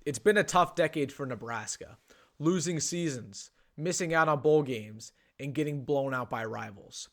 It's been a tough decade for Nebraska, losing seasons, missing out on bowl games, and getting blown out by rivals.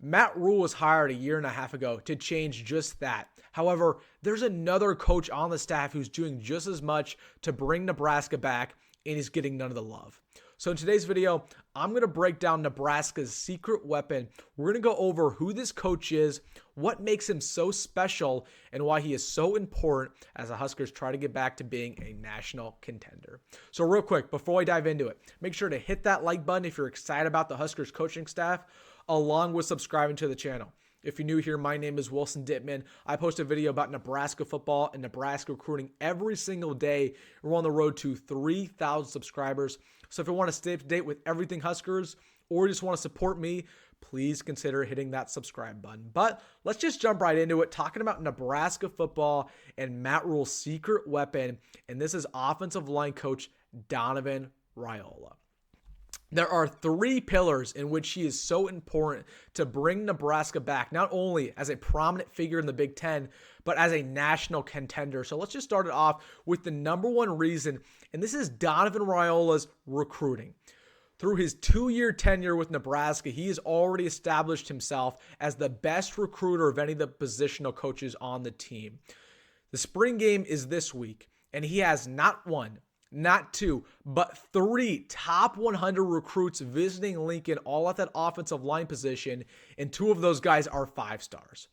Matt Rhule was hired a year and a half ago to change just that. However, there's another coach on the staff who's doing just as much to bring Nebraska back, and he's getting none of the love. So in today's video, I'm going to break down Nebraska's secret weapon. We're going to go over who this coach is, what makes him so special, and why he is so important as the Huskers try to get back to being a national contender. So real quick, before I dive into it, make sure to hit that like button if you're excited about the Huskers coaching staff, along with subscribing to the channel. If you're new here, my name is Wilson Dittman. I post a video about Nebraska football and Nebraska recruiting every single day. We're on the road to 3,000 subscribers. So if you want to stay up to date with everything Huskers or just want to support me, please consider hitting that subscribe button. But let's just jump right into it, talking about Nebraska football and Matt Rhule's secret weapon. And this is offensive line coach Donovan Raiola. There are three pillars in which he is so important to bring Nebraska back, not only as a prominent figure in the Big Ten, but as a national contender. So let's just start it off with the number one reason, and this is Donovan Raiola's recruiting. Through his 2-year tenure with Nebraska, he has already established himself as the best recruiter of any of the positional coaches on the team. The spring game is this week, and he has not one, not two, but 3 top 100 recruits visiting Lincoln, all at that offensive line position, and 2 of those guys are 5 stars.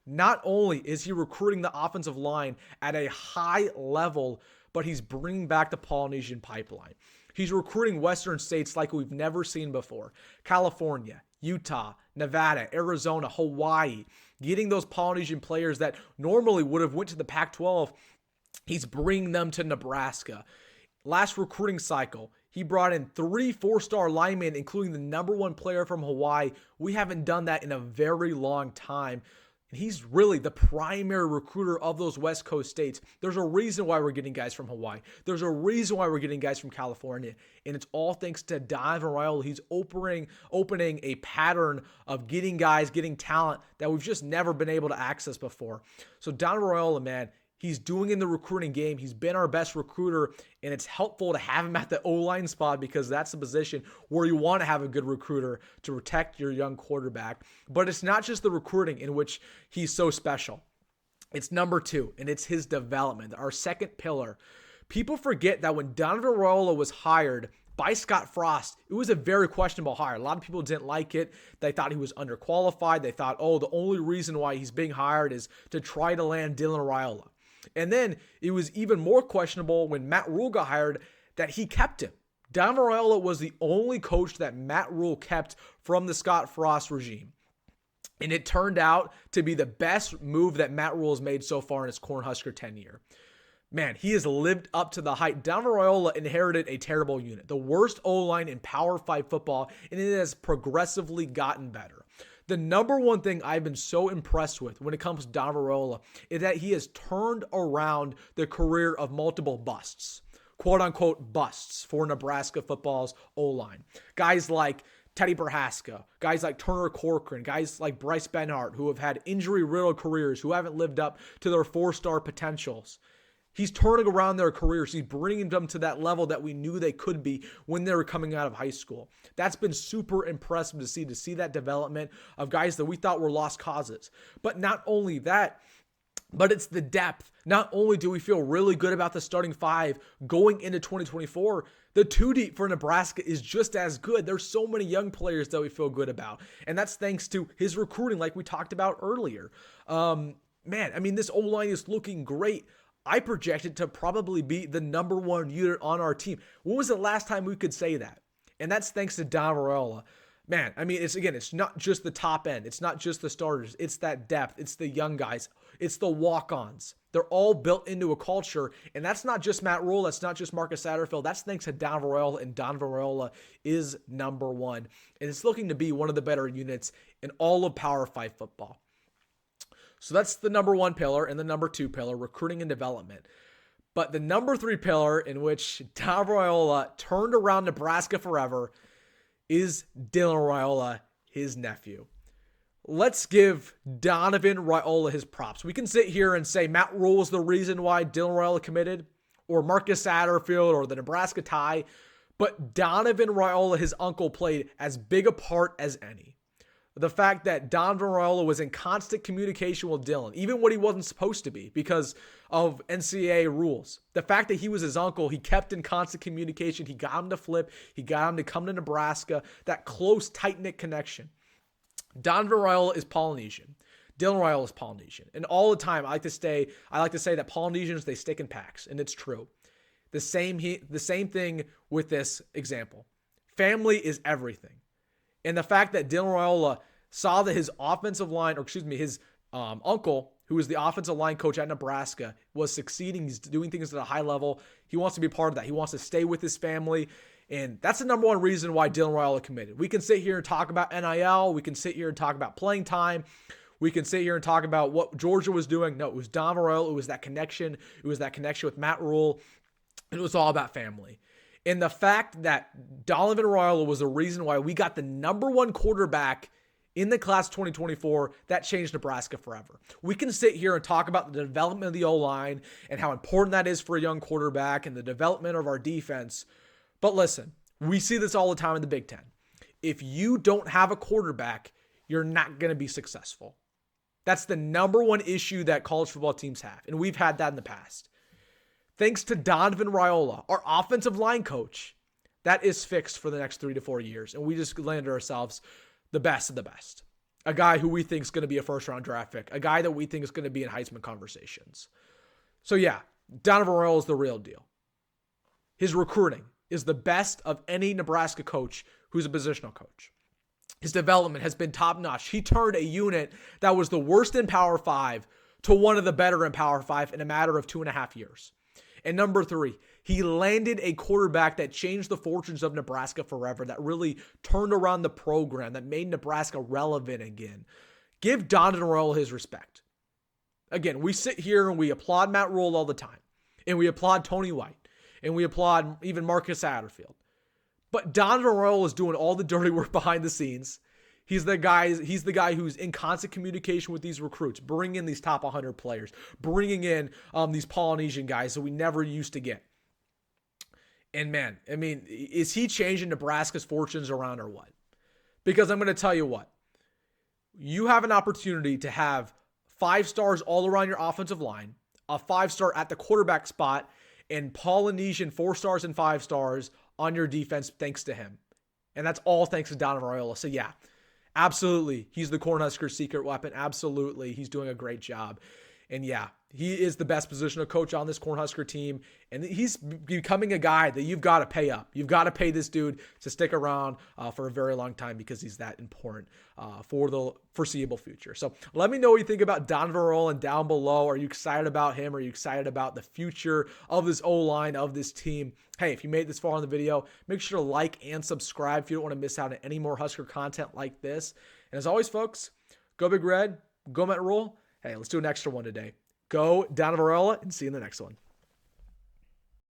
Not only is he recruiting the offensive line at a high level, but he's bringing back the Polynesian pipeline. He's recruiting Western states like we've never seen before. California, Utah, Nevada, Arizona, Hawaii, getting those Polynesian players that normally would have went to the Pac-12, he's bringing them to Nebraska. Last recruiting cycle, he brought in 3 4-star linemen, including the number 1 player from Hawaii. We haven't done that in a very long time. And he's really the primary recruiter of those West Coast states. There's a reason why we're getting guys from Hawaii. There's a reason why we're getting guys from California. And it's all thanks to Donovan Raiola. He's opening a pattern of getting guys, getting talent that we've just never been able to access before. So Donovan Raiola, man, he's doing in the recruiting game. He's been our best recruiter, and it's helpful to have him at the O-line spot because that's the position where you want to have a good recruiter to protect your young quarterback. But it's not just the recruiting in which he's so special. It's number 2, and it's his development, our second pillar. People forget that when Donovan Raiola was hired by Scott Frost, it was a very questionable hire. A lot of people didn't like it. They thought he was underqualified. They thought, oh, the only reason why he's being hired is to try to land Dylan Raiola. And then it was even more questionable when Matt Rhule got hired that he kept him. Donovan Raiola was the only coach that Matt Rhule kept from the Scott Frost regime. And it turned out to be the best move that Matt Rhule has made so far in his Cornhusker tenure. Man, he has lived up to the hype. Donovan Raiola inherited a terrible unit, the worst O-line in Power 5 football, and it has progressively gotten better. The number one thing I've been so impressed with when it comes to Donovan Raiola is that he has turned around the career of multiple busts, quote-unquote busts for Nebraska football's O-line. Guys like Teddy Prohaska, guys like Turner Corcoran, guys like Bryce Benhart, who have had injury-riddled careers, who haven't lived up to their 4-star potentials. He's turning around their careers. He's bringing them to that level that we knew they could be when they were coming out of high school. That's been super impressive to see that development of guys that we thought were lost causes. But not only that, but it's the depth. Not only do we feel really good about the starting 5 going into 2024, the 2 deep for Nebraska is just as good. There's so many young players that we feel good about. And that's thanks to his recruiting like we talked about earlier. This O-line is looking great. I project it to probably be the number 1 unit on our team. When was the last time we could say that? And that's thanks to Donovan Raiola. Man, it's not just the top end. It's not just the starters. It's that depth. It's the young guys. It's the walk-ons. They're all built into a culture, and that's not just Matt Rhule. That's not just Marcus Satterfield. That's thanks to Donovan Raiola, and Donovan Raiola is number 1. And it's looking to be one of the better units in all of Power 5 football. So that's the number 1 pillar, and the number 2 pillar, recruiting and development. But the number 3 pillar in which Donovan Raiola turned around Nebraska forever is Dylan Raiola, his nephew. Let's give Donovan Raiola his props. We can sit here and say Matt Rhule was the reason why Dylan Raiola committed. or Marcus Satterfield or the Nebraska tie, but Donovan Raiola, his uncle, played as big a part as any. The fact that Donovan Raiola was in constant communication with Dylan, even when he wasn't supposed to be because of NCAA rules. The fact that he was his uncle, he kept in constant communication. He got him to flip. He got him to come to Nebraska. That close, tight-knit connection. Donovan Raiola is Polynesian. Dylan Raiola is Polynesian. And all the time, I like to say that Polynesians, they stick in packs, and it's true. The same thing with this example. Family is everything. And the fact that Dylan Raiola saw that his his uncle, who was the offensive line coach at Nebraska, was succeeding. He's doing things at a high level. He wants to be part of that. He wants to stay with his family. And that's the number one reason why Dylan Raiola committed. We can sit here and talk about NIL. We can sit here and talk about playing time. We can sit here and talk about what Georgia was doing. No, it was Donovan Raiola. It was that connection. It was that connection with Matt Rhule. It was all about family. And the fact that Donovan Raiola was the reason why we got the number one quarterback in the class 2024, that changed Nebraska forever. We can sit here and talk about the development of the O-line and how important that is for a young quarterback and the development of our defense. But listen, we see this all the time in the Big Ten. If you don't have a quarterback, you're not going to be successful. That's the number one issue that college football teams have, and we've had that in the past. Thanks to Donovan Raiola, our offensive line coach, that is fixed for the next 3 to 4 years. And we just landed ourselves the best of the best. A guy who we think is going to be a first-round draft pick. A guy that we think is going to be in Heisman conversations. So yeah, Donovan Raiola is the real deal. His recruiting is the best of any Nebraska coach who's a positional coach. His development has been top-notch. He turned a unit that was the worst in Power 5 to one of the better in Power 5 in a matter of 2.5 years. And number 3, he landed a quarterback that changed the fortunes of Nebraska forever, that really turned around the program, that made Nebraska relevant again. Give Donovan Raiola his respect. Again, we sit here and we applaud Matt Rhule all the time. And we applaud Tony White. And we applaud even Marcus Satterfield. But Donovan Raiola is doing all the dirty work behind the scenes. He's the guy who's in constant communication with these recruits, bringing in these top 100 players, bringing in these Polynesian guys that we never used to get. And man, I mean, is he changing Nebraska's fortunes around or what? Because I'm going to tell you what. You have an opportunity to have 5 stars all around your offensive line, a 5-star at the quarterback spot, and Polynesian 4 stars and 5 stars on your defense thanks to him. And that's all thanks to Donovan Raiola. So yeah. Absolutely. He's the Cornhuskers' secret weapon. Absolutely. He's doing a great job. And yeah, he is the best positional coach on this Cornhusker team. And he's becoming a guy that you've got to pay up. You've got to pay this dude to stick around for a very long time because he's that important for the foreseeable future. So let me know what you think about Donovan Raiola down below. Are you excited about him? Are you excited about the future of this O-line, of this team? Hey, if you made it this far in the video, make sure to like and subscribe if you don't want to miss out on any more Husker content like this. And as always, folks, go Big Red, go Matt Rhule. Hey, let's do an extra one today. Go Donovan Raiola, and see you in the next one.